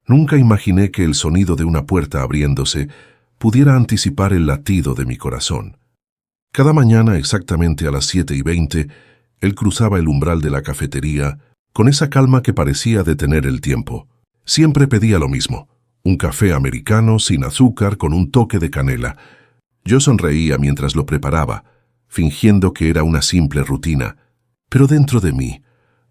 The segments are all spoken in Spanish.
Nunca imaginé que el sonido de una puerta abriéndose pudiera anticipar el latido de mi corazón. Cada mañana, exactamente a las 7:20, él cruzaba el umbral de la cafetería con esa calma que parecía detener el tiempo. Siempre pedía lo mismo: un café americano sin azúcar con un toque de canela. Yo sonreía mientras lo preparaba, fingiendo que era una simple rutina, pero dentro de mí,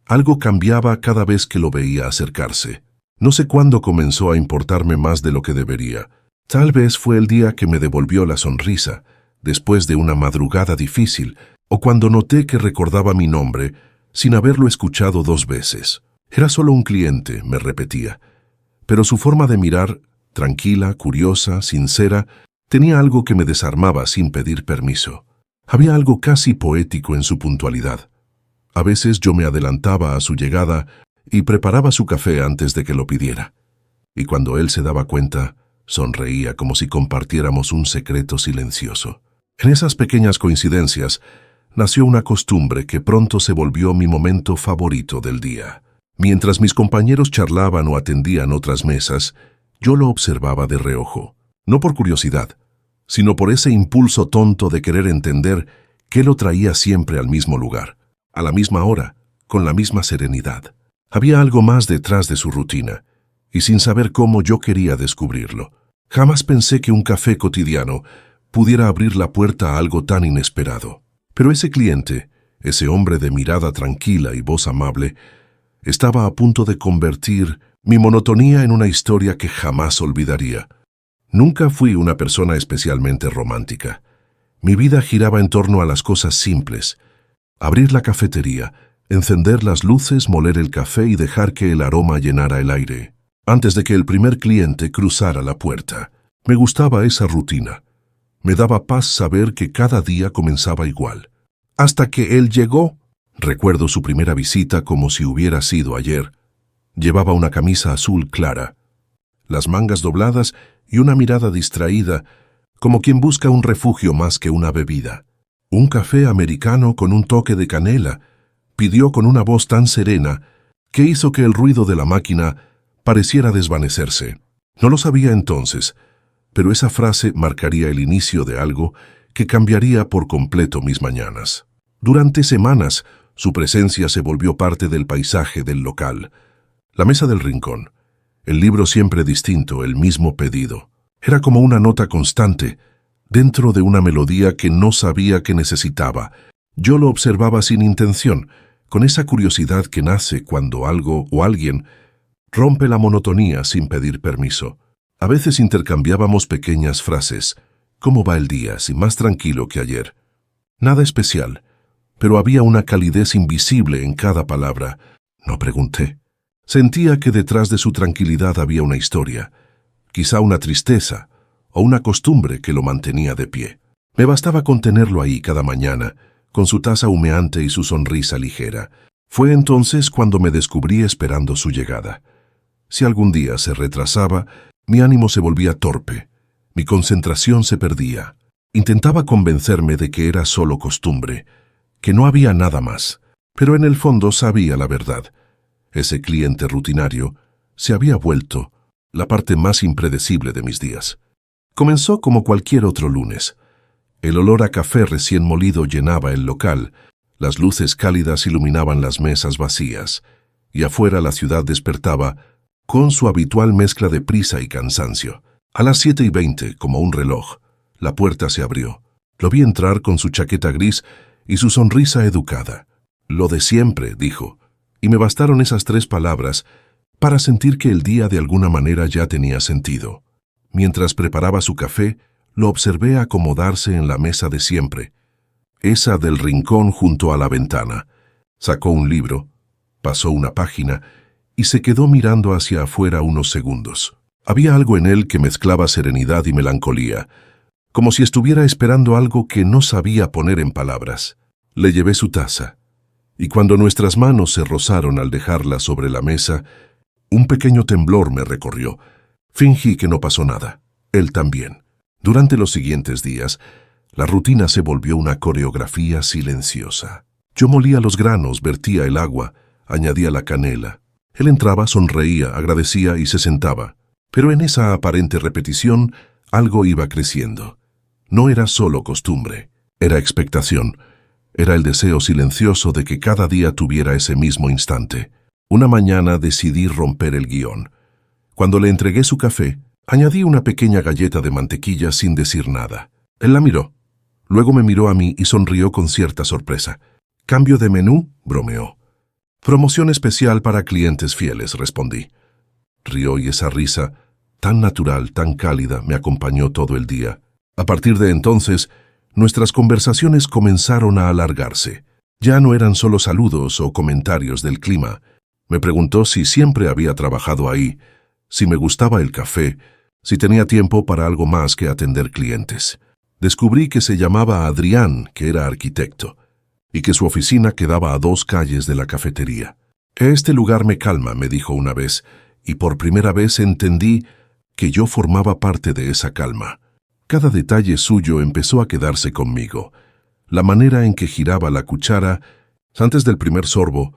algo cambiaba cada vez que lo veía acercarse. No sé cuándo comenzó a importarme más de lo que debería. Tal vez fue el día que me devolvió la sonrisa, después de una madrugada difícil, o cuando noté que recordaba mi nombre sin haberlo escuchado 2 veces. Era solo un cliente, me repetía, pero su forma de mirar, tranquila, curiosa, sincera, tenía algo que me desarmaba sin pedir permiso. Había algo casi poético en su puntualidad. A veces yo me adelantaba a su llegada y preparaba su café antes de que lo pidiera. Y cuando él se daba cuenta, sonreía como si compartiéramos un secreto silencioso. En esas pequeñas coincidencias nació una costumbre que pronto se volvió mi momento favorito del día. Mientras mis compañeros charlaban o atendían otras mesas, yo lo observaba de reojo, no por curiosidad, sino por ese impulso tonto de querer entender qué lo traía siempre al mismo lugar, a la misma hora, con la misma serenidad. Había algo más detrás de su rutina, y sin saber cómo yo quería descubrirlo. Jamás pensé que un café cotidiano pudiera abrir la puerta a algo tan inesperado. Pero ese cliente, ese hombre de mirada tranquila y voz amable, estaba a punto de convertir mi monotonía en una historia que jamás olvidaría. Nunca fui una persona especialmente romántica. Mi vida giraba en torno a las cosas simples: abrir la cafetería, encender las luces, moler el café y dejar que el aroma llenara el aire, antes de que el primer cliente cruzara la puerta. Me gustaba esa rutina. Me daba paz saber que cada día comenzaba igual. Hasta que él llegó. Recuerdo su primera visita como si hubiera sido ayer. Llevaba una camisa azul clara, las mangas dobladas y una mirada distraída, como quien busca un refugio más que una bebida. Un café americano con un toque de canela, pidió con una voz tan serena que hizo que el ruido de la máquina pareciera desvanecerse. No lo sabía entonces, pero esa frase marcaría el inicio de algo que cambiaría por completo mis mañanas. Durante semanas, su presencia se volvió parte del paisaje del local. La mesa del rincón, el libro siempre distinto, el mismo pedido. Era como una nota constante, dentro de una melodía que no sabía que necesitaba. Yo lo observaba sin intención, con esa curiosidad que nace cuando algo o alguien rompe la monotonía sin pedir permiso. A veces intercambiábamos pequeñas frases. ¿Cómo va el día? Si más tranquilo que ayer. Nada especial, pero había una calidez invisible en cada palabra. No pregunté. Sentía que detrás de su tranquilidad había una historia, quizá una tristeza o una costumbre que lo mantenía de pie. Me bastaba con tenerlo ahí cada mañana, con su taza humeante y su sonrisa ligera. Fue entonces cuando me descubrí esperando su llegada. Si algún día se retrasaba, mi ánimo se volvía torpe, mi concentración se perdía. Intentaba convencerme de que era solo costumbre, que no había nada más, pero en el fondo sabía la verdad. Ese cliente rutinario se había vuelto la parte más impredecible de mis días. Comenzó como cualquier otro lunes. El olor a café recién molido llenaba el local, las luces cálidas iluminaban las mesas vacías, y afuera la ciudad despertaba con su habitual mezcla de prisa y cansancio. A las 7:20, como un reloj, la puerta se abrió. Lo vi entrar con su chaqueta gris y su sonrisa educada. «Lo de siempre», dijo, y me bastaron esas 3 palabras para sentir que el día de alguna manera ya tenía sentido. Mientras preparaba su café, lo observé acomodarse en la mesa de siempre, esa del rincón junto a la ventana. Sacó un libro, pasó una página y se quedó mirando hacia afuera unos segundos. Había algo en él que mezclaba serenidad y melancolía, como si estuviera esperando algo que no sabía poner en palabras. Le llevé su taza, y cuando nuestras manos se rozaron al dejarla sobre la mesa, un pequeño temblor me recorrió. Fingí que no pasó nada. Él también. Durante los siguientes días, la rutina se volvió una coreografía silenciosa. Yo molía los granos, vertía el agua, añadía la canela. Él entraba, sonreía, agradecía y se sentaba. Pero en esa aparente repetición, algo iba creciendo. No era solo costumbre, era expectación. Era el deseo silencioso de que cada día tuviera ese mismo instante. Una mañana decidí romper el guión. Cuando le entregué su café, añadí una pequeña galleta de mantequilla sin decir nada. Él la miró. Luego me miró a mí y sonrió con cierta sorpresa. «¿Cambio de menú?», bromeó. «Promoción especial para clientes fieles», respondí. Rió y esa risa, tan natural, tan cálida, me acompañó todo el día. A partir de entonces, nuestras conversaciones comenzaron a alargarse. Ya no eran solo saludos o comentarios del clima. Me preguntó si siempre había trabajado ahí, si me gustaba el café, si tenía tiempo para algo más que atender clientes. Descubrí que se llamaba Adrián, que era arquitecto, y que su oficina quedaba a 2 calles de la cafetería. «Este lugar me calma», me dijo una vez, y por primera vez entendí que yo formaba parte de esa calma. Cada detalle suyo empezó a quedarse conmigo. La manera en que giraba la cuchara antes del primer sorbo,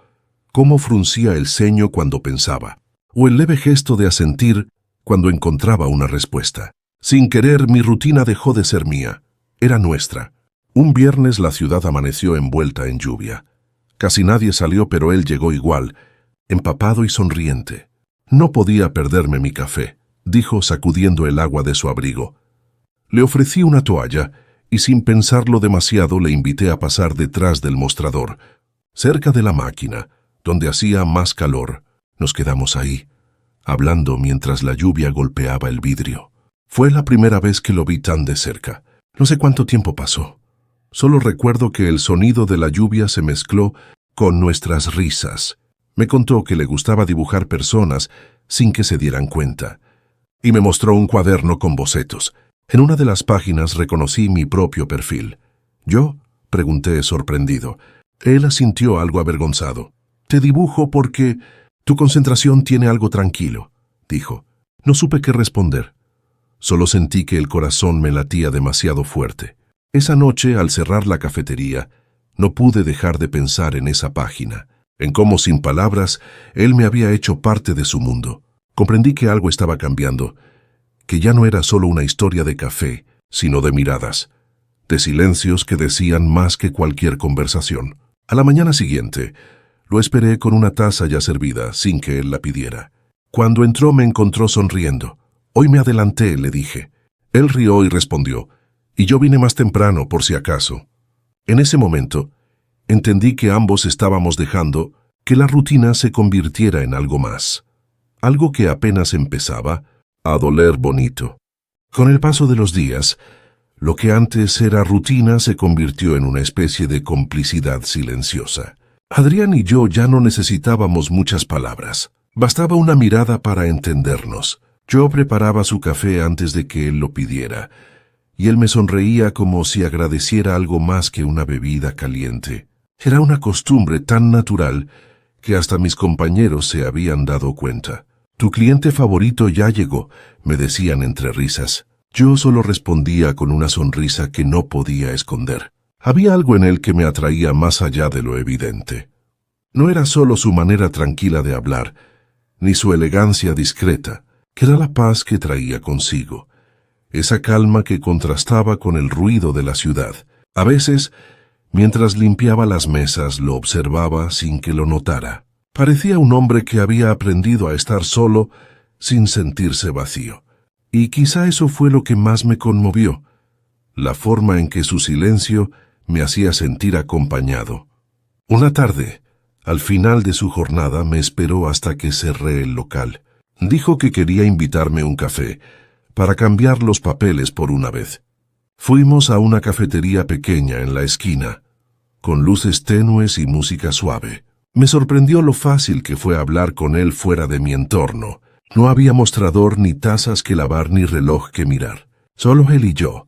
cómo fruncía el ceño cuando pensaba, o el leve gesto de asentir cuando encontraba una respuesta. Sin querer, mi rutina dejó de ser mía. Era nuestra. Un viernes la ciudad amaneció envuelta en lluvia. Casi nadie salió, pero él llegó igual, empapado y sonriente. «No podía perderme mi café», dijo sacudiendo el agua de su abrigo. Le ofrecí una toalla y sin pensarlo demasiado le invité a pasar detrás del mostrador, cerca de la máquina, donde hacía más calor. Nos quedamos ahí, hablando mientras la lluvia golpeaba el vidrio. Fue la primera vez que lo vi tan de cerca. No sé cuánto tiempo pasó. Solo recuerdo que el sonido de la lluvia se mezcló con nuestras risas. Me contó que le gustaba dibujar personas sin que se dieran cuenta. Y me mostró un cuaderno con bocetos. En una de las páginas reconocí mi propio perfil. «¿Yo?», pregunté sorprendido. Él asintió algo avergonzado. «Te dibujo porque tu concentración tiene algo tranquilo», dijo. No supe qué responder. Solo sentí que el corazón me latía demasiado fuerte. Esa noche, al cerrar la cafetería, no pude dejar de pensar en esa página, en cómo sin palabras él me había hecho parte de su mundo. Comprendí que algo estaba cambiando, que ya no era solo una historia de café, sino de miradas, de silencios que decían más que cualquier conversación. A la mañana siguiente, lo esperé con una taza ya servida, sin que él la pidiera. Cuando entró me encontró sonriendo. «Hoy me adelanté», le dije. Él rió y respondió, «Y yo vine más temprano, por si acaso». En ese momento, entendí que ambos estábamos dejando que la rutina se convirtiera en algo más. Algo que apenas empezaba a doler bonito. Con el paso de los días, lo que antes era rutina se convirtió en una especie de complicidad silenciosa. Adrián y yo ya no necesitábamos muchas palabras. Bastaba una mirada para entendernos. Yo preparaba su café antes de que él lo pidiera, y él me sonreía como si agradeciera algo más que una bebida caliente. Era una costumbre tan natural que hasta mis compañeros se habían dado cuenta. «Tu cliente favorito ya llegó», me decían entre risas. Yo solo respondía con una sonrisa que no podía esconder. Había algo en él que me atraía más allá de lo evidente. No era solo su manera tranquila de hablar, ni su elegancia discreta, que era la paz que traía consigo, esa calma que contrastaba con el ruido de la ciudad. A veces, mientras limpiaba las mesas, lo observaba sin que lo notara. Parecía un hombre que había aprendido a estar solo sin sentirse vacío. Y quizá eso fue lo que más me conmovió, la forma en que su silencio me hacía sentir acompañado. Una tarde, al final de su jornada, me esperó hasta que cerré el local. Dijo que quería invitarme un café, para cambiar los papeles por una vez. Fuimos a una cafetería pequeña en la esquina, con luces tenues y música suave. Me sorprendió lo fácil que fue hablar con él fuera de mi entorno. No había mostrador, ni tazas que lavar, ni reloj que mirar. Solo él y yo,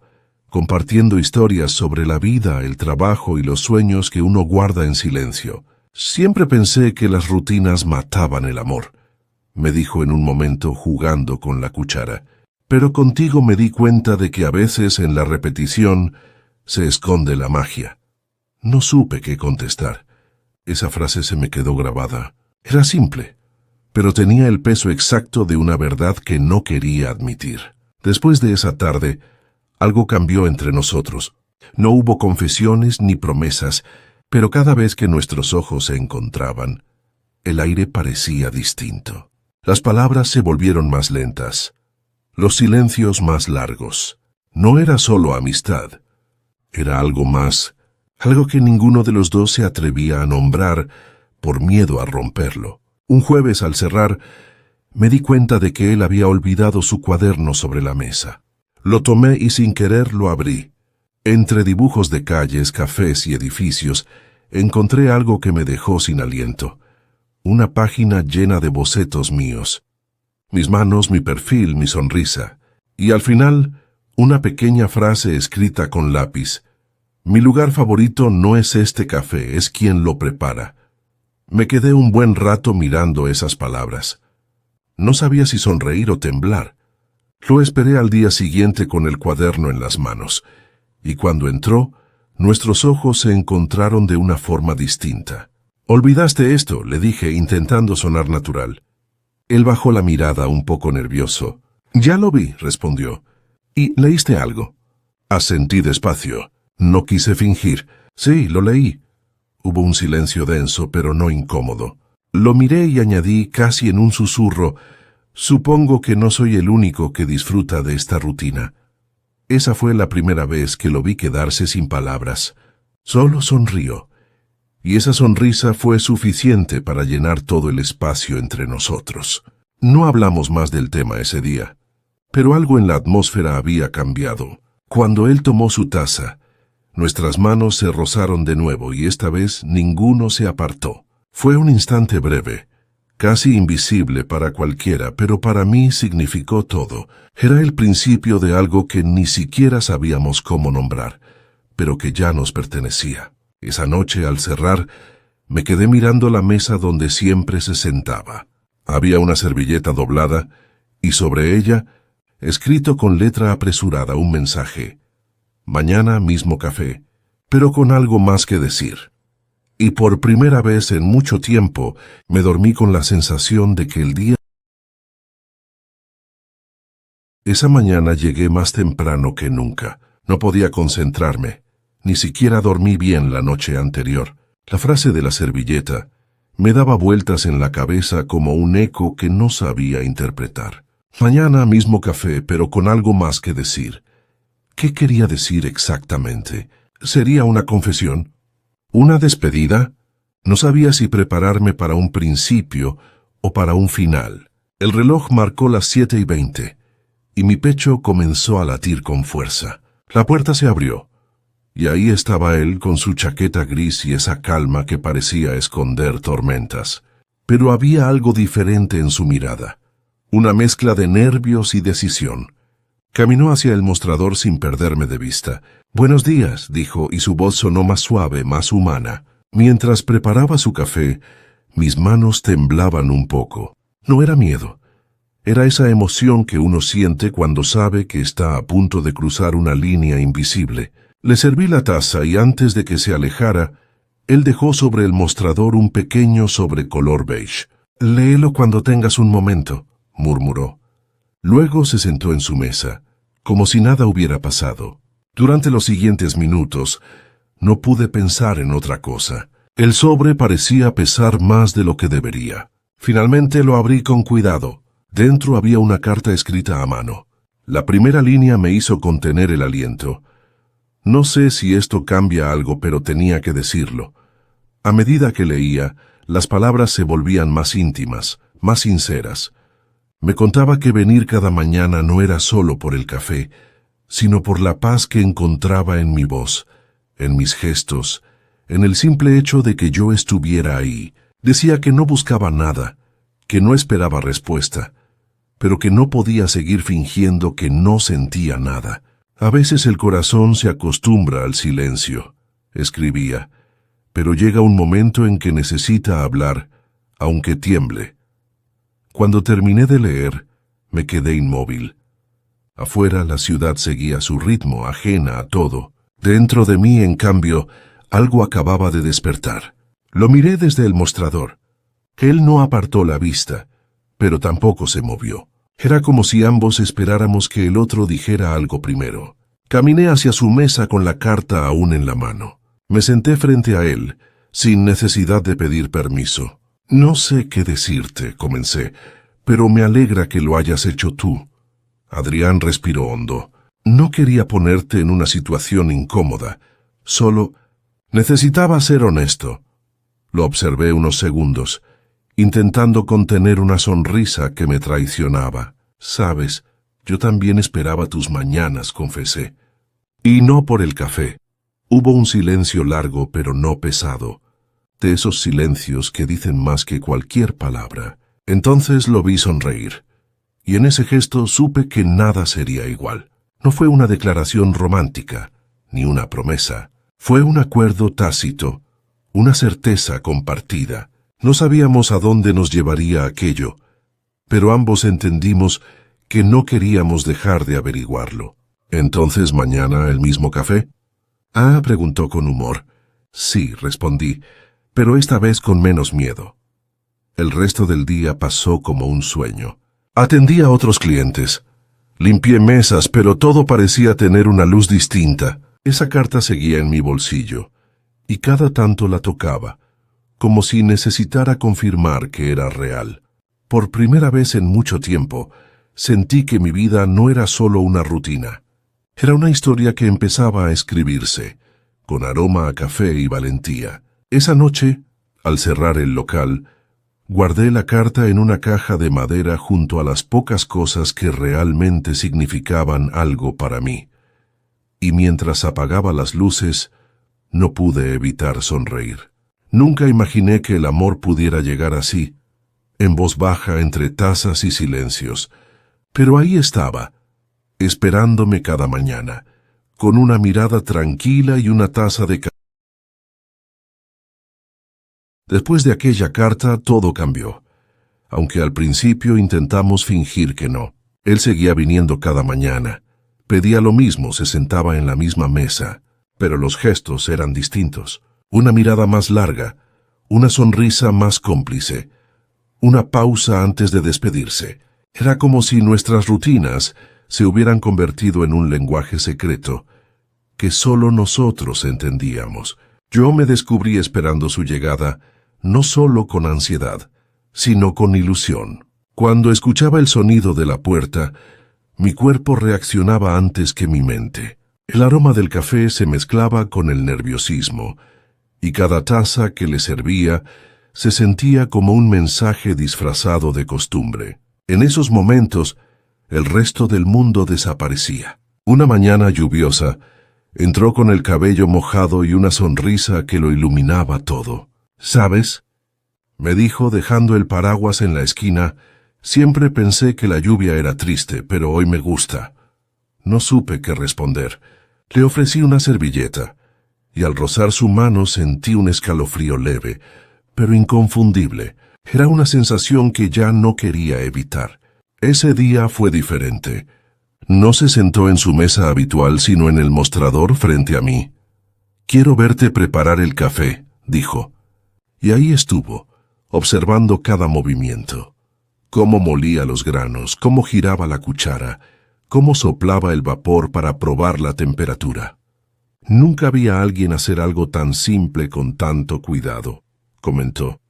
compartiendo historias sobre la vida, el trabajo y los sueños que uno guarda en silencio. Siempre pensé que las rutinas mataban el amor, me dijo en un momento jugando con la cuchara. Pero contigo me di cuenta de que a veces en la repetición se esconde la magia. No supe qué contestar. Esa frase se me quedó grabada. Era simple, pero tenía el peso exacto de una verdad que no quería admitir. Después de esa tarde, algo cambió entre nosotros. No hubo confesiones ni promesas, pero cada vez que nuestros ojos se encontraban, el aire parecía distinto. Las palabras se volvieron más lentas, los silencios más largos. No era solo amistad, era algo más, algo que ninguno de los dos se atrevía a nombrar por miedo a romperlo. Un jueves al cerrar, me di cuenta de que él había olvidado su cuaderno sobre la mesa. Lo tomé y sin querer lo abrí. Entre dibujos de calles, cafés y edificios, encontré algo que me dejó sin aliento. Una página llena de bocetos míos. Mis manos, mi perfil, mi sonrisa. Y al final, una pequeña frase escrita con lápiz. Mi lugar favorito no es este café, es quien lo prepara. Me quedé un buen rato mirando esas palabras. No sabía si sonreír o temblar. Lo esperé al día siguiente con el cuaderno en las manos, y cuando entró, nuestros ojos se encontraron de una forma distinta. «Olvidaste esto», le dije, intentando sonar natural. Él bajó la mirada un poco nervioso. «Ya lo vi», respondió. «¿Y leíste algo?» Asentí despacio. No quise fingir. «Sí, lo leí». Hubo un silencio denso, pero no incómodo. Lo miré y añadí, casi en un susurro, «Supongo que no soy el único que disfruta de esta rutina». Esa fue la primera vez que lo vi quedarse sin palabras. Solo sonrió. Y esa sonrisa fue suficiente para llenar todo el espacio entre nosotros. No hablamos más del tema ese día, pero algo en la atmósfera había cambiado. Cuando él tomó su taza, nuestras manos se rozaron de nuevo y esta vez ninguno se apartó. Fue un instante breve, casi invisible para cualquiera, pero para mí significó todo. Era el principio de algo que ni siquiera sabíamos cómo nombrar, pero que ya nos pertenecía. Esa noche, al cerrar, me quedé mirando la mesa donde siempre se sentaba. Había una servilleta doblada y sobre ella, escrito con letra apresurada, un mensaje. Mañana mismo café, pero con algo más que decir. Y por primera vez en mucho tiempo me dormí con la sensación de que el día... Esa mañana llegué más temprano que nunca. No podía concentrarme. Ni siquiera dormí bien la noche anterior. La frase de la servilleta me daba vueltas en la cabeza como un eco que no sabía interpretar. Mañana mismo café, pero con algo más que decir. ¿Qué quería decir exactamente? ¿Sería una confesión? ¿Una despedida? No sabía si prepararme para un principio o para un final. El reloj marcó las 7:20 y mi pecho comenzó a latir con fuerza. La puerta se abrió y ahí estaba él con su chaqueta gris y esa calma que parecía esconder tormentas. Pero había algo diferente en su mirada, una mezcla de nervios y decisión. Caminó hacia el mostrador sin perderme de vista. «Buenos días», dijo, y su voz sonó más suave, más humana. Mientras preparaba su café, mis manos temblaban un poco. No era miedo. Era esa emoción que uno siente cuando sabe que está a punto de cruzar una línea invisible. Le serví la taza y antes de que se alejara, él dejó sobre el mostrador un pequeño sobre color beige. «Léelo cuando tengas un momento», murmuró. Luego se sentó en su mesa, como si nada hubiera pasado. Durante los siguientes minutos, no pude pensar en otra cosa. El sobre parecía pesar más de lo que debería. Finalmente lo abrí con cuidado. Dentro había una carta escrita a mano. La primera línea me hizo contener el aliento. No sé si esto cambia algo, pero tenía que decirlo. A medida que leía, las palabras se volvían más íntimas, más sinceras. Me contaba que venir cada mañana no era solo por el café, sino por la paz que encontraba en mi voz, en mis gestos, en el simple hecho de que yo estuviera ahí. Decía que no buscaba nada, que no esperaba respuesta, pero que no podía seguir fingiendo que no sentía nada. «A veces el corazón se acostumbra al silencio», escribía, «pero llega un momento en que necesita hablar, aunque tiemble». Cuando terminé de leer, me quedé inmóvil. Afuera la ciudad seguía su ritmo, ajena a todo. Dentro de mí, en cambio, algo acababa de despertar. Lo miré desde el mostrador. Él no apartó la vista, pero tampoco se movió. Era como si ambos esperáramos que el otro dijera algo primero. Caminé hacia su mesa con la carta aún en la mano. Me senté frente a él, sin necesidad de pedir permiso. No sé qué decirte, comencé, pero me alegra que lo hayas hecho tú. Adrián respiró hondo. No quería ponerte en una situación incómoda, solo necesitaba ser honesto. Lo observé unos segundos, intentando contener una sonrisa que me traicionaba. Sabes, yo también esperaba tus mañanas, confesé. Y no por el café. Hubo un silencio largo pero no pesado, de esos silencios que dicen más que cualquier palabra. Entonces lo vi sonreír, y en ese gesto supe que nada sería igual. No fue una declaración romántica, ni una promesa. Fue un acuerdo tácito, una certeza compartida. No sabíamos a dónde nos llevaría aquello, pero ambos entendimos que no queríamos dejar de averiguarlo. ¿Entonces mañana el mismo café? Ah, preguntó con humor. Sí, respondí, pero esta vez con menos miedo. El resto del día pasó como un sueño. Atendí a otros clientes. Limpié mesas, pero todo parecía tener una luz distinta. Esa carta seguía en mi bolsillo, y cada tanto la tocaba, como si necesitara confirmar que era real. Por primera vez en mucho tiempo, sentí que mi vida no era solo una rutina. Era una historia que empezaba a escribirse, con aroma a café y valentía. Esa noche, al cerrar el local, guardé la carta en una caja de madera junto a las pocas cosas que realmente significaban algo para mí. Y mientras apagaba las luces, no pude evitar sonreír. Nunca imaginé que el amor pudiera llegar así, en voz baja entre tazas y silencios. Pero ahí estaba, esperándome cada mañana, con una mirada tranquila y una taza de café. Después de aquella carta todo cambió, aunque al principio intentamos fingir que no. Él seguía viniendo cada mañana, pedía lo mismo, se sentaba en la misma mesa, pero los gestos eran distintos. Una mirada más larga, una sonrisa más cómplice, una pausa antes de despedirse. Era como si nuestras rutinas se hubieran convertido en un lenguaje secreto que solo nosotros entendíamos. Yo me descubrí esperando su llegada, no solo con ansiedad, sino con ilusión. Cuando escuchaba el sonido de la puerta, mi cuerpo reaccionaba antes que mi mente. El aroma del café se mezclaba con el nerviosismo, y cada taza que le servía se sentía como un mensaje disfrazado de costumbre. En esos momentos, el resto del mundo desaparecía. Una mañana lluviosa, entró con el cabello mojado y una sonrisa que lo iluminaba todo. ¿Sabes?, me dijo dejando el paraguas en la esquina. Siempre pensé que la lluvia era triste, pero hoy me gusta. No supe qué responder. Le ofrecí una servilleta, y al rozar su mano sentí un escalofrío leve, pero inconfundible. Era una sensación que ya no quería evitar. Ese día fue diferente. No se sentó en su mesa habitual, sino en el mostrador frente a mí. «Quiero verte preparar el café», dijo. Y ahí estuvo, observando cada movimiento. Cómo molía los granos, cómo giraba la cuchara, cómo soplaba el vapor para probar la temperatura. Nunca vi a alguien hacer algo tan simple con tanto cuidado, comentó.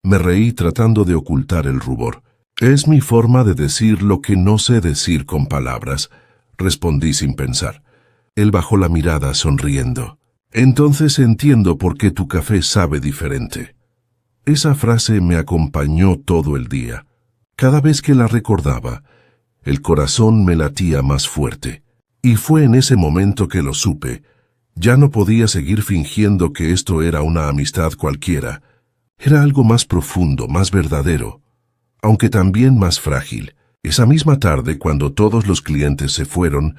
Me reí tratando de ocultar el rubor. Es mi forma de decir lo que no sé decir con palabras, respondí sin pensar. Él bajó la mirada sonriendo. Entonces entiendo por qué tu café sabe diferente. Esa frase me acompañó todo el día. Cada vez que la recordaba, el corazón me latía más fuerte. Y fue en ese momento que lo supe. Ya no podía seguir fingiendo que esto era una amistad cualquiera. Era algo más profundo, más verdadero, aunque también más frágil. Esa misma tarde, cuando todos los clientes se fueron,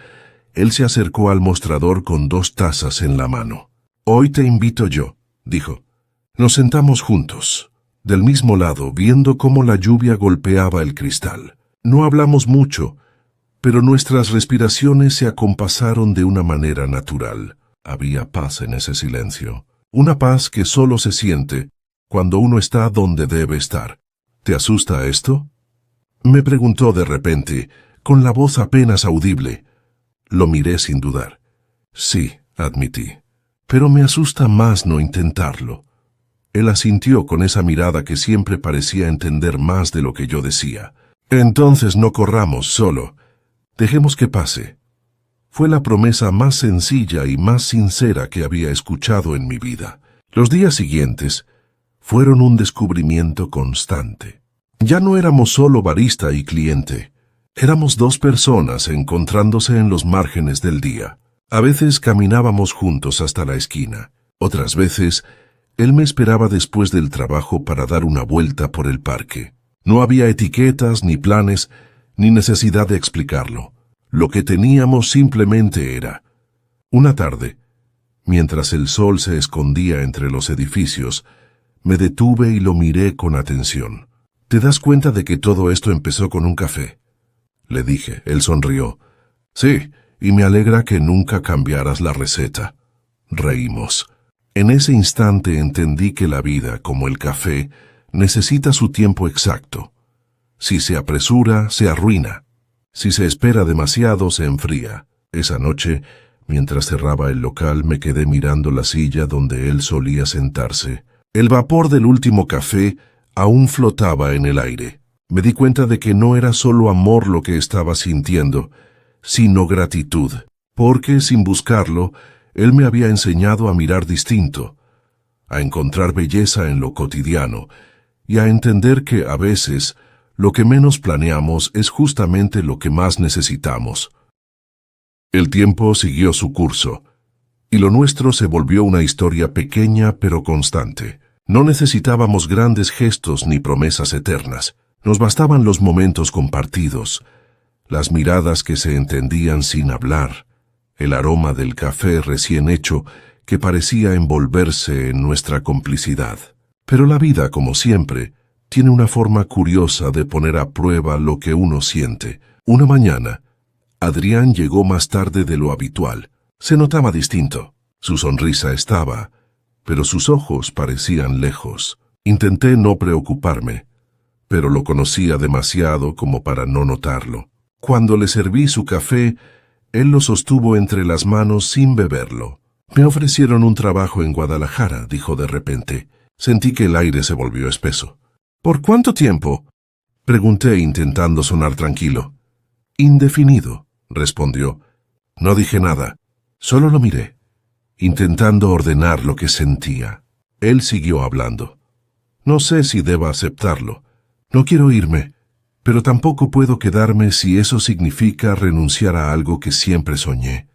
él se acercó al mostrador con 2 tazas en la mano. «Hoy te invito yo», dijo. Nos sentamos juntos, del mismo lado, viendo cómo la lluvia golpeaba el cristal. No hablamos mucho, pero nuestras respiraciones se acompasaron de una manera natural. Había paz en ese silencio, una paz que solo se siente cuando uno está donde debe estar. ¿Te asusta esto?, Me preguntó de repente, con la voz apenas audible. Lo miré sin dudar. Sí, admití. Pero me asusta más no intentarlo. Él asintió con esa mirada que siempre parecía entender más de lo que yo decía. Entonces no corramos solo. Dejemos que pase. Fue la promesa más sencilla y más sincera que había escuchado en mi vida. Los días siguientes fueron un descubrimiento constante. Ya no éramos solo barista y cliente. Éramos dos personas encontrándose en los márgenes del día. A veces caminábamos juntos hasta la esquina. Otras veces, él me esperaba después del trabajo para dar una vuelta por el parque. No había etiquetas, ni planes, ni necesidad de explicarlo. Lo que teníamos simplemente era. Una tarde, mientras el sol se escondía entre los edificios, me detuve y lo miré con atención. ¿Te das cuenta de que todo esto empezó con un café?, le dije. Él sonrió. Sí, y me alegra que nunca cambiaras la receta. Reímos. En ese instante entendí que la vida, como el café, necesita su tiempo exacto. Si se apresura, se arruina. Si se espera demasiado, se enfría. Esa noche, mientras cerraba el local, me quedé mirando la silla donde él solía sentarse. El vapor del último café aún flotaba en el aire. Me di cuenta de que no era solo amor lo que estaba sintiendo, sino gratitud, porque, sin buscarlo, él me había enseñado a mirar distinto, a encontrar belleza en lo cotidiano, y a entender que, a veces, lo que menos planeamos es justamente lo que más necesitamos. El tiempo siguió su curso, y lo nuestro se volvió una historia pequeña pero constante. No necesitábamos grandes gestos ni promesas eternas. Nos bastaban los momentos compartidos, las miradas que se entendían sin hablar, el aroma del café recién hecho que parecía envolverse en nuestra complicidad. Pero la vida, como siempre, tiene una forma curiosa de poner a prueba lo que uno siente. Una mañana, Adrián llegó más tarde de lo habitual. Se notaba distinto. Su sonrisa estaba, pero sus ojos parecían lejos. Intenté no preocuparme, pero lo conocía demasiado como para no notarlo. Cuando le serví su café, él lo sostuvo entre las manos sin beberlo. Me ofrecieron un trabajo en Guadalajara, dijo de repente. Sentí que el aire se volvió espeso. ¿Por cuánto tiempo?, pregunté intentando sonar tranquilo. Indefinido, respondió. No dije nada, solo lo miré, intentando ordenar lo que sentía. Él siguió hablando. No sé si deba aceptarlo. No quiero irme, pero tampoco puedo quedarme si eso significa renunciar a algo que siempre soñé.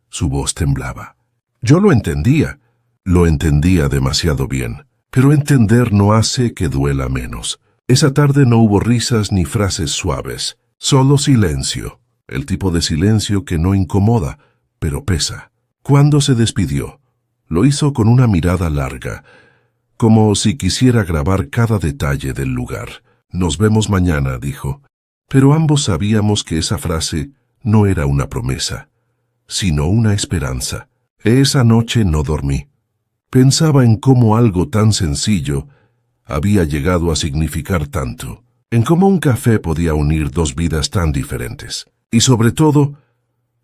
Su voz temblaba. Yo lo entendía demasiado bien, pero entender no hace que duela menos. Esa tarde no hubo risas ni frases suaves, solo silencio, el tipo de silencio que no incomoda, pero pesa. Cuando se despidió, lo hizo con una mirada larga, como si quisiera grabar cada detalle del lugar. Nos vemos mañana, dijo. Pero ambos sabíamos que esa frase no era una promesa, sino una esperanza. Esa noche no dormí. Pensaba en cómo algo tan sencillo había llegado a significar tanto, en cómo un café podía unir dos vidas tan diferentes. Y sobre todo,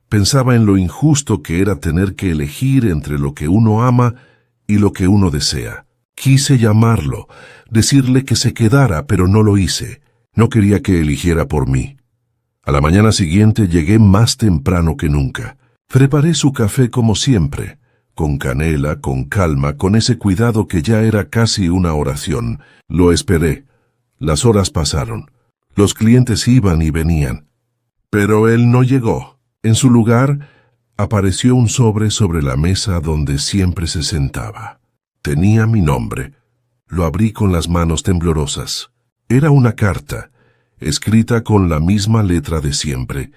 pensaba en lo injusto que era tener que elegir entre lo que uno ama y lo que uno desea. Quise llamarlo, decirle que se quedara, pero no lo hice. No quería que eligiera por mí. A la mañana siguiente llegué más temprano que nunca. Preparé su café como siempre, con canela, con calma, con ese cuidado que ya era casi una oración. Lo esperé. Las horas pasaron. Los clientes iban y venían. Pero él no llegó. En su lugar, apareció un sobre la mesa donde siempre se sentaba. Tenía mi nombre. Lo abrí con las manos temblorosas. Era una carta, escrita con la misma letra de siempre.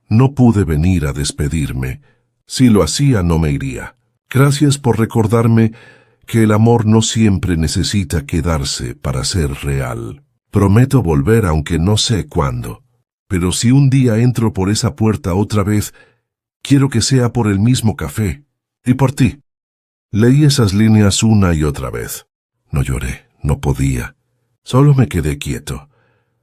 No pude venir a despedirme. Si lo hacía, no me iría. Gracias por recordarme que el amor no siempre necesita quedarse para ser real. Prometo volver aunque no sé cuándo. Pero si un día entro por esa puerta otra vez, quiero que sea por el mismo café. Y por ti. Leí esas líneas una y otra vez. No lloré, no podía. Solo me quedé quieto.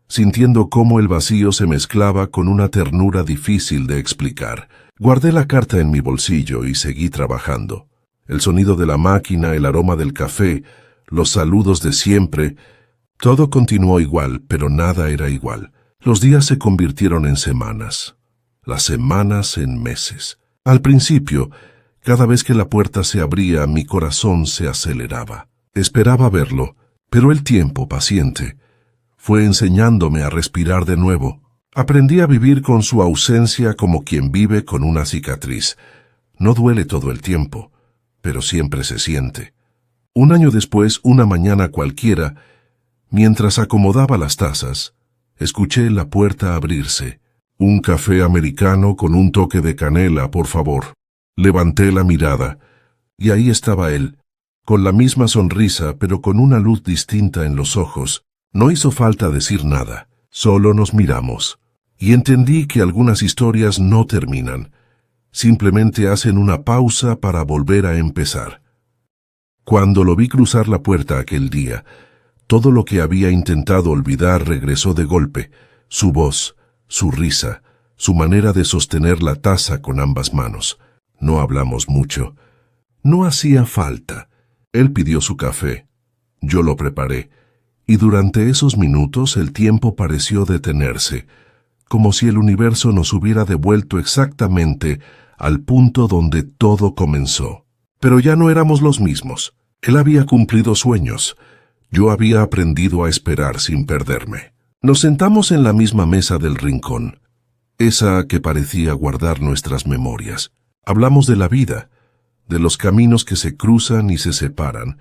sintiendo cómo el vacío se mezclaba con una ternura difícil de explicar. Guardé la carta en mi bolsillo y seguí trabajando. El sonido de la máquina, el aroma del café, los saludos de siempre, todo continuó igual, pero nada era igual. Los días se convirtieron en semanas, las semanas en meses. Al principio, cada vez que la puerta se abría, mi corazón se aceleraba. Esperaba verlo, pero el tiempo, paciente, fue enseñándome a respirar de nuevo. Aprendí a vivir con su ausencia como quien vive con una cicatriz. No duele todo el tiempo, pero siempre se siente. Un año después, una mañana cualquiera, mientras acomodaba las tazas, escuché la puerta abrirse. «Un café americano con un toque de canela, por favor». Levanté la mirada, y ahí estaba él, con la misma sonrisa, pero con una luz distinta en los ojos. No hizo falta decir nada, solo nos miramos. Y entendí que algunas historias no terminan, simplemente hacen una pausa para volver a empezar. Cuando lo vi cruzar la puerta aquel día, todo lo que había intentado olvidar regresó de golpe: su voz, su risa, su manera de sostener la taza con ambas manos. No hablamos mucho. No hacía falta. Él pidió su café. Yo lo preparé. Y durante esos minutos el tiempo pareció detenerse, como si el universo nos hubiera devuelto exactamente al punto donde todo comenzó. Pero ya no éramos los mismos. Él había cumplido sueños. Yo había aprendido a esperar sin perderme. Nos sentamos en la misma mesa del rincón, esa que parecía guardar nuestras memorias. Hablamos de la vida, de los caminos que se cruzan y se separan,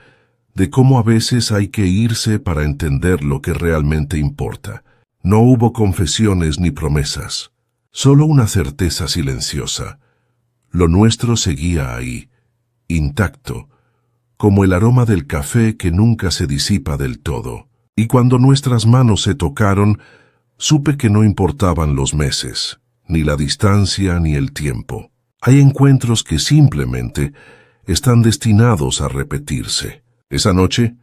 de cómo a veces hay que irse para entender lo que realmente importa. No hubo confesiones ni promesas, solo una certeza silenciosa. Lo nuestro seguía ahí, intacto, como el aroma del café que nunca se disipa del todo. Y cuando nuestras manos se tocaron, supe que no importaban los meses, ni la distancia ni el tiempo. Hay encuentros que simplemente están destinados a repetirse. Esa noche,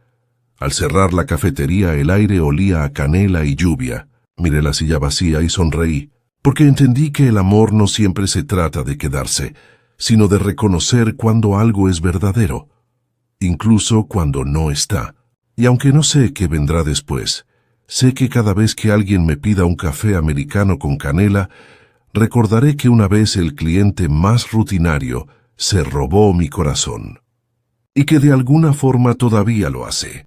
al cerrar la cafetería, el aire olía a canela y lluvia. Miré la silla vacía y sonreí, porque entendí que el amor no siempre se trata de quedarse, sino de reconocer cuando algo es verdadero, incluso cuando no está. Y aunque no sé qué vendrá después, sé que cada vez que alguien me pida un café americano con canela, recordaré que una vez el cliente más rutinario se robó mi corazón, y que de alguna forma todavía lo hace.